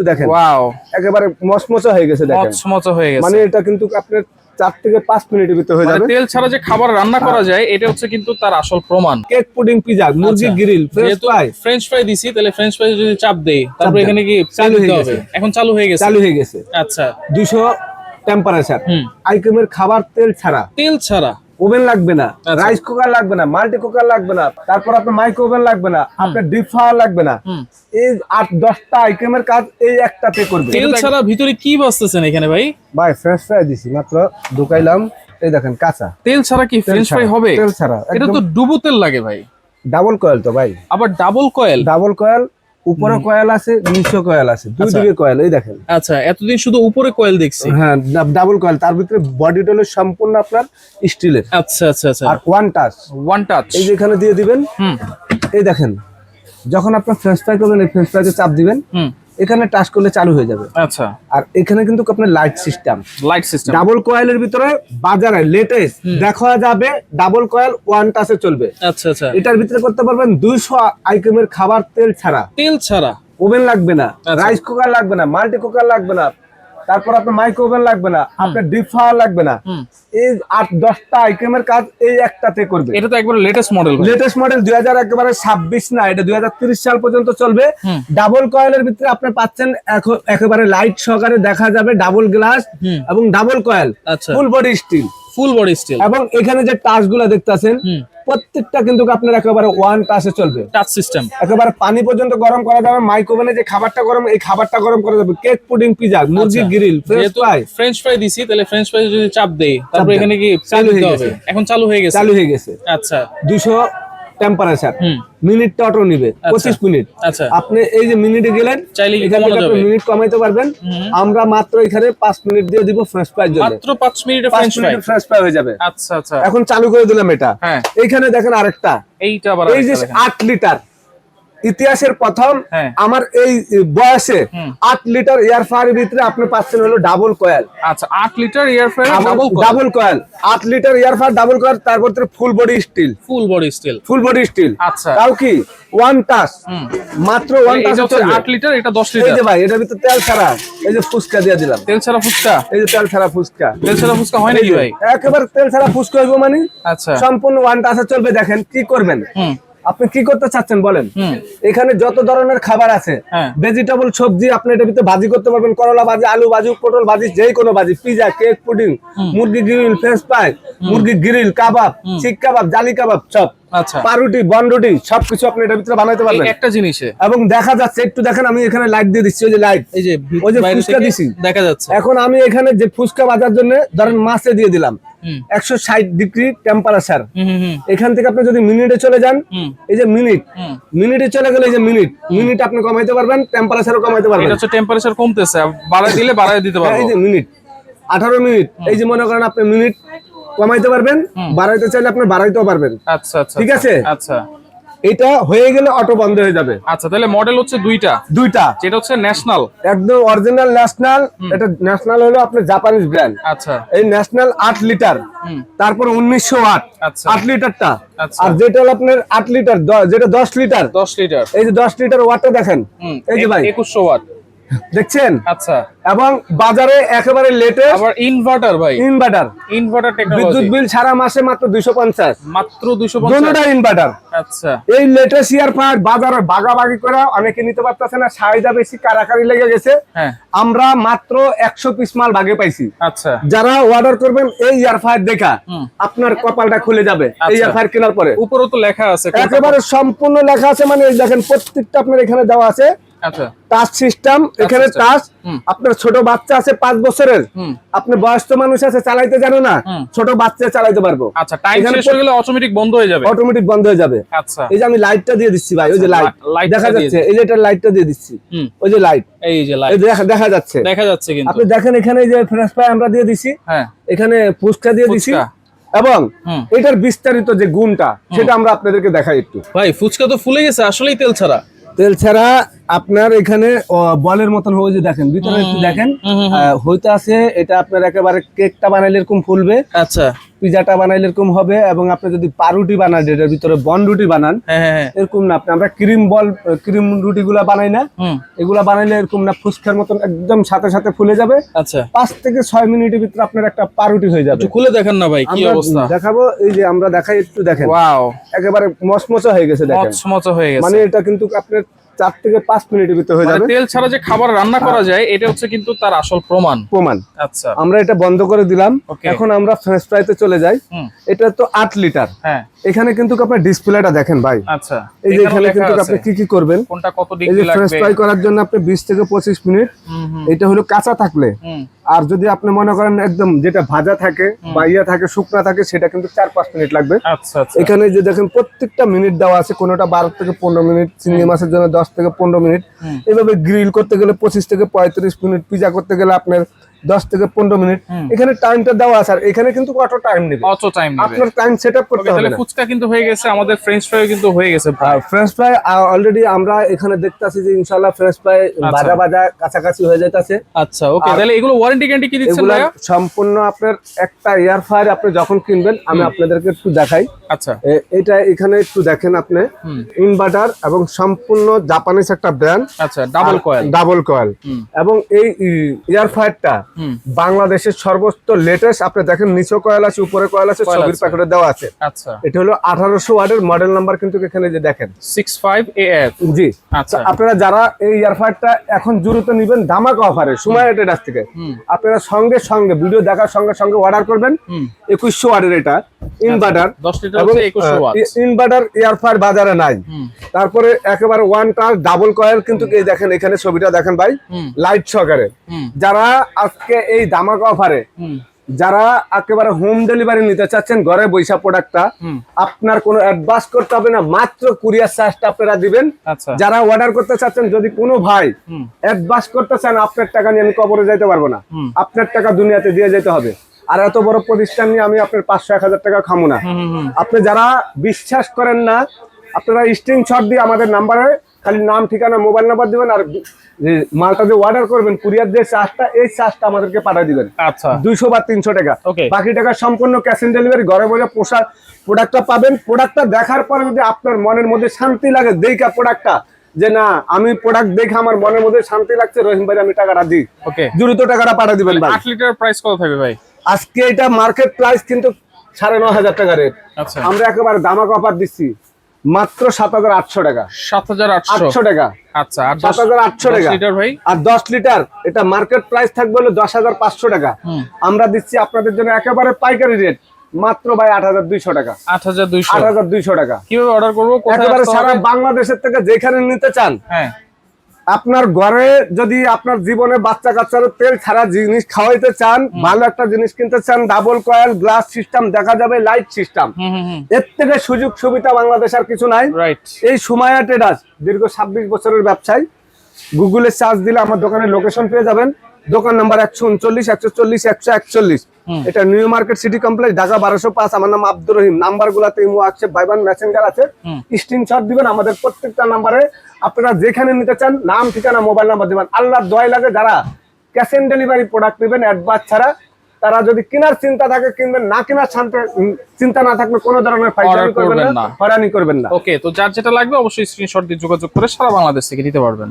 দেখেন ওয়াও, একেবারে মচমচে হয়ে গেছে দেখেন, মচমচে হয়ে গেছে। মানে এটা কিন্তু আপনার 4 থেকে 5 মিনিটের ভিতরে হয়ে মানে যাবে। তেল ছাড়া যে খাবার রান্না করা যায় এটা হচ্ছে কিন্তু তার আসল প্রমাণ। কেক পুডিং, পিজা, মুরগি grill, French fry. French fry দিছি, তাহলে ফ্রেঞ্চ ফ্রাই যদি চাপ দেই তারপর এখানে কি চালু হয়ে হবে? গেছে। এখন চালু হয়ে গেছে। চালু হয়ে গেছে। আচ্ছা, 200 টেম্পারেচার। আইটেমের খাবার তেল ছাড়া, তেল ছাড়া। ওভেন লাগবে না, আচ্ছা। রাইস কুকার লাগবে না, মাল্টি কুকার লাগবে না, তারপর আপনার মাইক্রো ওভেন লাগবে না, আপনার ডিপ ফ্রায়ার লাগবে না। এই 8-10টা আইটেমের কাজ এই একটাতে করবে। তেল ছাড়া ভিতরে কি বসতেছেন এখানে ভাই? ভাই ফ্রেঞ্চ ফ্রাই দিছি মাত্র, ঢুকাইলাম, এই দেখেন কাঁচা। তেল ছাড়া কি ফ্রেঞ্চ ফ্রাই হবে? তেল ছাড়া, এটা তো ডুবো তেল লাগে ভাই। ডাবল কয়েল তো ভাই, আবার ডাবল কয়েল। ডাবল কয়েল, উপরে কয়েল আছে, নিচে কয়েল আছে, দুই দিকে কয়েল, এই দেখেন। আচ্ছা, এতদিন শুধু উপরে কয়েল দেখছি। হ্যাঁ, ডাবল কয়েল, তার ভিতরে বডি হলো সম্পূর্ণ আপনার স্টিলের। আচ্ছা আচ্ছা আচ্ছা। আর ওয়ান টাচ, ওয়ান টাচ। এই যে এখানে দিয়ে দিবেন। এই দেখেন, যখন আপনার ফ্রেঞ্চ ফ্রাই করবেন এই ফ্রেঞ্চ ফ্রাইতে চাপ দিবেন, এখানে টাচ করলে চালু হয়ে যাবে। আচ্ছা। আর এখানে কিন্তু আপনার light system, light system. Double কয়েলের ভিতরে বাজারে লেটেস্ট দেখা যাবে ডাবল কয়েল ওয়ান টাচে চলবে। আচ্ছা আচ্ছা। এটার ভিতরে করতে পারবেন 200 আইটেমের খাবার তেল ছাড়া। তেল ছাড়া। ওভেন লাগবে না, রাইস কুকার লাগবে না, মাল্টি কুকার লাগবে না, তারপর আপনার মাইক্রো ওভেন লাগবে না, আপনার ডিপ ফ্রায়ার লাগবে না। এই 8-10টা আইটেমের কাজ এই একটাতে করবে। এটা তো একবারে লেটেস্ট মডেল। লেটেস্ট মডেল 2026 না, এটা 2030 সাল পর্যন্ত চলবে। ডাবল কয়েলের ভিতরে আপনি পাচ্ছেন একেবারে লাইট সহকারে দেখা যাবে, ডাবল গ্লাস এবং ডাবল কয়েল, ফুল body steel. Full body still. এবং এখানে যে টাচগুলো দেখতেছেন প্রত্যেকটা কিন্তু আপনার একেবারে ওয়ান টাচে চলবে। Touch system. একেবারে পানি পর্যন্ত গরম করা যাবে, মাইক্রো ওভেনে যে খাবারটা গরম, এই খাবারটা গরম করা যাবে। কেক পুডিং, পিজা, মুরগি grill, French fry. French fry দিছি, তাহলে ফ্রেঞ্চ ফ্রাই যদি চাপ দেই তারপর এখানে কি চালু হয়ে গেছে। এখন চালু হয়ে গেছে। চালু হয়ে গেছে। আচ্ছা। 200 টেম্পারেচার। মিনিটটা অটো নিবে 25 মিনিট। আচ্ছা। আপনি এই যে মিনিটে গেলেন, চাইলে এখানে আপনি মিনিট কমাইতে পারবেন। আমরা মাত্র এখানে 5 মিনিট দিয়ে দিব ফ্রেঞ্চ ফ্রাই জন্য। মাত্র 5 মিনিটে ফ্রেঞ্চ ফ্রাই। ফ্রেঞ্চ ফ্রাই হয়ে যাবে। আচ্ছা আচ্ছা। এখন চালু করে দিলাম এটা। হ্যাঁ। এইখানে দেখেন আরেকটা, এইটা আবার এই যে 8 লিটার ইতিহাসের প্রথম আমার এই বয়সে 8 লিটার এয়ার ফ্রায়ারের ভিতরে আপনি পাচ্ছেন হলো ডাবল কয়েল। আচ্ছা, 8 litre air fryer double coil, 8 litre air fryer double coil, তারপর full body steel. Full body steel. Full body steel. আচ্ছা। তাও কি ওয়ান টাচ, মাত্র ওয়ান টাচ। এটা হচ্ছে 8 লিটার, এটা 10 লিটার। এই যে ভাই, এটার ভিতরে তেল ছাড়া, এই যে ফুসকা দিয়ে দিলাম। তেল ছাড়া ফুসকা। এই যে তেল ছাড়া ফুসকা। তেল ছাড়া ফুসকা হয় নাকি ভাই? একেবারে তেল ছাড়া ফুসকা হইব মানে। আচ্ছা। সম্পূর্ণ ওয়ান টাচে চলবে। দেখেন কি করবেন, আপনি কি করতে চাচ্ছেন বলেন? এখানে যত ধরনের খাবার আছে, ভেজিটেবল সবজি আপনি এটার ভিতরে ভাজি করতে পারবেন। করলা ভাজি, আলু ভাজি, পটল ভাজি, যে কোনো ভাজি, পিজা, কেক পুডিং, মুরগি গ্রিল, ফ্রেঞ্চ ফ্রাই, মুরগি গ্রিল, কাবাব, শিক কাবাব, জালি কাবাব, সব। আচ্ছা। পাউরুটি, বনরুটি, সবকিছু আপনি এটার ভিতরে বানাইতে পারবেন একটা জিনিসে। এবং দেখা যাচ্ছে, একটু দেখেন, আমি এখানে লাইট দিয়ে দিচ্ছি, ওই যে লাইট, এই যে ওই যে ফুসকা দিছি দেখা যাচ্ছে। এখন আমি এখানে যে ফুসকা ভাজার জন্য ধরেন মাছে দিয়ে দিলাম 160 ডিগ্রি টেম্পারেচার। এখান থেকে আপনি যদি মিনিটে চলে যান, এই যে মিনিটে চলে গেলে, এই যে মিনিট আপনি কমাইতে পারবেন, টেম্পারেচারও কমাইতে পারবেন। এটা হচ্ছে টেম্পারেচার কমতেছে, বাড়ায় দিলে বাড়ায় দিতে পারবেন। এই যে মিনিট 18 মিনিট, এই যে মনে করেন আপনি মিনিট কমাইতে পারবেন, বাড়াইতে চাইলে আপনি বাড়াইতেও পারবেন। আচ্ছা আচ্ছা। ঠিক আছে। আচ্ছা। এটা হয়ে গেলে অটো বন্ধ হয়ে যাবে। আচ্ছা, তাহলে মডেল হচ্ছে দুইটা। যেটা হচ্ছে ন্যাশনাল, একদম অরিজিনাল ন্যাশনাল। এটা ন্যাশনাল হলো আপনার জাপানিজ ব্র্যান্ড। আচ্ছা। এই ন্যাশনাল 8 লিটার, তারপর 1900 ওয়াট। আচ্ছা। 8 লিটারটা। আচ্ছা। আর যেটা হলো আপনার 8 লিটার, যেটা 10 লিটার। 10 লিটার। এই যে 10 লিটার ওয়াটটা দেখেন, এই যে ভাই 2100 ওয়াট দেখছেন। আচ্ছা। এবং বাজারে একেবারে লেটেস্ট আবার ইনভার্টার ভাই, ইনভার্টার টেকনোলজি। বিদ্যুৎ বিল সারা মাসে মাত্র 250, মাত্র 250। দুটোটা ইনভার্টার। আচ্ছা। এই লেটেস্ট ইয়ার ফায়ার বাজারে ভাগাভাগি করে অনেকে নিতে পারতেছে না, চাহিদা বেশি, কারাকারি লেগে গেছে। আমরা মাত্র 100 পিস মাল ভাগে পাইছি। আচ্ছা। যারা অর্ডার করবেন এই ইয়ার ফায়ার দেখা, আপনার কপালটা খুলে যাবে। এই ইয়ার ফায়ার কেনার পরে উপরে তো লেখা আছে, একেবারে সম্পূর্ণ লেখা আছে, মানে দেখেন প্রত্যেকটা আপনার এখানে দেওয়া আছে। আচ্ছা। টাচ সিস্টেম, এখানে টাচ। আপনার ছোট বাচ্চা আছে 5 বছরের, আপনি বয়স্ক মানুষ আছে চালাইতে জানো না, ছোট বাচ্চা চালাইতে পারবো। আচ্ছা, টাইম শেষ হয়ে গেলে অটোমেটিক বন্ধ হয়ে যাবে। অটোমেটিক বন্ধ হয়ে যাবে। আচ্ছা। এই যে আমি লাইটটা দিয়ে দিচ্ছি ভাই, ওই যে লাইট দেখা যাচ্ছে, এই যে এটা লাইটটা দিয়ে দিচ্ছি, ওই যে লাইট, এই যে লাইট দেখা যাচ্ছে, কিন্তু আপনি দেখেন এখানে যে ফ্রেশ ফ্রাই আমরা দিয়ে দিছি, এখানে ফুসকা দিয়ে দিছি, এবং এটার বিস্তারিত যে গুণটা সেটা আমরা আপনাদেরকে দেখাই একটু। ভাই ফুচকা তো ফুলে গেছে আসলেই তেল ছাড়া। আপনার এখানে বলের মতন হয়ে যে দেখেন ভিতরে একটু দেখেন হইতে আছে, এটা আপনার একেবারে কেকটা বানাইলে এরকম ফুলবে। আচ্ছা। পিজাটা বানাইলে এরকম হবে, এবং আপনি যদি পাউরুটি বানান এটার ভিতরে বন রুটি বানান হ্যাঁ হ্যাঁ হ্যাঁ। এরকম না, আপনি আমরা ক্রিম রুটি গুলা বানাই না, এগুলা বানাইলে এরকম না ফুচকার মতন একদম সাথে সাথে ফুলে যাবে। আচ্ছা 5 থেকে 6 মিনিটের ভিতরে আপনার একটা পাউরুটি হয়ে যাবে। একটু খুলে দেখেন না ভাই কি আমরা অবস্থা। দেখাবো, এই যে আমরা দেখাই, একটু দেখেন, ওয়াও, একেবারে মচমচা হয়ে গেছে দেখেন, মচমচা হয়ে গেছে। মানে এটা কিন্তু আপনার 4 থেকে 5 মিনিটের ভিতরে হয়ে মানে যাবে। তেল ছাড়া যে খাবার রান্না করা যায় এটা হচ্ছে কিন্তু তার আসল প্রমাণ। আচ্ছা আমরা এটা বন্ধ করে দিলাম। Okay. এখন আমরা ফ্রেঞ্চ ফ্রাইতে চলে যাই। এটা তো 8 লিটার। হ্যাঁ এখানে কিন্তু আপনার ডিসপ্লেটা দেখেন ভাই। আচ্ছা এই যে এখানে এখানে লেখা কিন্তু আছে আপনি কি কি করবেন, কোনটা কত এই যে ডিগ্রি ফ্রেঞ্চ লাগবে। ফ্রাই করার জন্য আপনি 20 থেকে 25 মিনিট, এটা হলো কাঁচা থাকলে। আর যদি আপনি মনে করেন একদম যেটা ভাজা থাকে বা ইয়া থাকে শুকনা থাকে সেটা কিন্তু 4-5 মিনিট লাগবে। আচ্ছা আচ্ছা এখানে যে দেখেন প্রত্যেকটা মিনিট দেওয়া আছে, কোনোটা 12 থেকে 15 মিনিট, চিংড়ি মাছের জন্য 10 থেকে 15 মিনিট, এভাবে গ্রিল করতে গেলে 25 থেকে 35 মিনিট, পিজা করতে গেলে আপনার 10 থেকে 15 মিনিট। এখানে টাইমটা দেওয়া আছে, আর এখানে কিন্তু কত টাইম নেবে, অত টাইম নেবে আপনার টাইম সেটআপ করতে হবে তাহলে না। ফুচকা কিন্তু হয়ে গেছে, আমাদের ফ্রেঞ্চ ফ্রাই কিন্তু হয়ে গেছে আর ফ্রেঞ্চ ফ্রাই অলরেডি আমরা এখানে দেখতাছি যে ইনশাআল্লাহ ফ্রেঞ্চ ফ্রাই ভাজা ভাজা কাছাকাছি হয়ে যাইতাছে। আচ্ছা ওকে, তাহলে এগুলো ওয়ারেন্টি গ্যারান্টি কি দিচ্ছেন এগুলা ভাইয়া? সম্পূর্ণ আপনার একটা এয়ার ফ্রায়ার আপনি যখন কিনবেন, আমি আপনাদেরকে একটু দেখাই। আচ্ছা এটা এখানে একটু দেখেন আপনি, ইনভার্টার এবং সম্পূর্ণ জাপানিজ একটা ব্র্যান্ড। আচ্ছা ডাবল কয়েল এবং এই এয়ার ফ্রায়ারটা বাংলাদেশের সর্বোচ্চ লেটেস্ট। আপনি দেখেন নিচে কয়েল আছে, উপরে কয়েল আছে, ছবির প্যাকেটে দেওয়া আছে। আচ্ছা এটা হলো 1800 ওয়াটের মডেল নাম্বার, কিন্তু এখানে যে দেখেন 65AF। জি আচ্ছা আপনারা যারা এই এয়ার ফ্রায়ারটা এখন দ্রুত নিবেন ধামাকা অফারে সময় ট্রেডার্স থেকে, আপনারা সঙ্গে সঙ্গে ভিডিও দেখার সঙ্গে সঙ্গে অর্ডার করবেন। 2100 ওয়াটের এটা ইনভার্টার, 10 লিটার হচ্ছে 2100 ওয়াট। ইনভার্টার এয়ার ফ্রায়ার বাজারে নাই। তারপরে একেবারে ওয়ান টাচ ডাবল কয়েল, কিন্তু এই দেখেন এখানে ছবিটা দেখেন ভাই, লাইট সহকারে। যারা আজকে এই ধামাকা অফারে যারা একেবারে হোম ডেলিভারি নিতে চাচ্ছেন, ঘরে বৈশা প্রোডাক্টটা আপনার কোনো অ্যাডভান্স করতে হবে না, মাত্র কুরিয়ার চার্জটা আপনারা দিবেন। আচ্ছা যারা অর্ডার করতে চাচ্ছেন, যদি কোনো ভাই অ্যাডভান্স করতে চান, আপনার টাকা নিয়ে আমি কবরে যাইতে পারবো না, আপনার টাকা দুনিয়াতে দিয়ে যেতে হবে। আর এত বড় প্রতিষ্ঠান নিয়ে আমি আপনার 500-1000 টাকা খামো না। আপনি যারা বিশ্বাস করেন না, আপনারা স্ক্রিনশট দিয়ে আমাদের নাম্বারে খালি নাম, ঠিকানা, মোবাইল নাম্বার দিবেন, আর যে মালটা যে অর্ডার করবেন কুরিয়ার যে চার্জটা, এই চার্জটা আমাদেরকে পাঠিয়ে দিবেন। আচ্ছা 200 বা 300 টাকা। Okay. বাকি টাকা সম্পূর্ণ ক্যাশ অন ডেলিভারি, ঘরে বসে পোষা প্রোডাক্টটা পাবেন। প্রোডাক্টটা দেখার পরে যদি আপনার মনের মধ্যে শান্তি লাগে, দেখা প্রোডাক্টটা যে না আমি প্রোডাক্ট দেখে আমার মনের মধ্যে শান্তি লাগছে, রহিম ভাই আমি টাকাটা দিই, ওকে দ্রুত টাকাটা পাঠিয়ে দিবেন ভাই। 8 লিটার প্রাইস কত থাকবে ভাই? আজকে এটা মার্কেট প্রাইস কিন্তু 9500 টাকা রেট। আচ্ছা আমরা একেবারে দামাক অফার দিচ্ছি মাত্র 7800 টাকা। 7800 টাকা। আচ্ছা আর 7800 টাকা লিটার ভাই? আর 10 লিটার এটা মার্কেট প্রাইস থাকবে হলো 10500 টাকা। আমরা দিচ্ছি আপনাদের জন্য একেবারে পাইকারি রেট মাত্র ভাই 8200 টাকা। 8200 টাকা। কিভাবে অর্ডার করব, কোথায় একেবারে আসতে সারা হবে? বাংলাদেশের থেকে যেখানে নিতে চান, হ্যাঁ আপনার ঘরে যদি আপনার জীবনে বাচ্চা কাচ্চার তেল ছাড়া জিনিস খাওয়াইতে চান, ভালো একটা জিনিস কিনতে চান, ডাবল কয়েল গ্লাস সিস্টেম দেখা যাবে, লাইট সিস্টেম, এর থেকে সুযোগ সুবিধা বাংলাদেশ আর কিছু নাই। রাইট। এই সুমাইয়া ট্রেডার্স দীর্ঘ 26 বছরের ব্যবসায়ী। গুগলে সার্চ দিলে আমার দোকানের লোকেশন পেয়ে যাবেন। দোকান নাম্বার 139, 140, 141। এটা new market city complex, Dhaka 1205। আমার নাম আব্দুর রহিম। নাম্বার গুলাতে ইমো আছে, ভাইবান মেসেঞ্জার আছে, স্ক্রিনশট দিবেন। আমাদের প্রত্যেকটা নাম্বারে আপনারা যেখানে নিতে চান নাম, ঠিকানা, মোবাইল নাম্বার দিবেন। আল্লাহর দোয়াই লাগে, যারা ক্যাশ অন ডেলিভারি প্রোডাক্ট নেবেন অ্যাডভান্স ছাড়া, তারা যদি কেনার চিন্তা থাকে কিনবেন, না কেনার চিন্তা না থাকলে কোনো ধরনের ফাইদানি করবেন না, হয়রানি করবেন না। ওকে, তো যার যেটা লাগবে অবশ্যই স্ক্রিনশট দিয়ে যোগাযোগ করে সারা বাংলাদেশ থেকে নিতে পারবেন।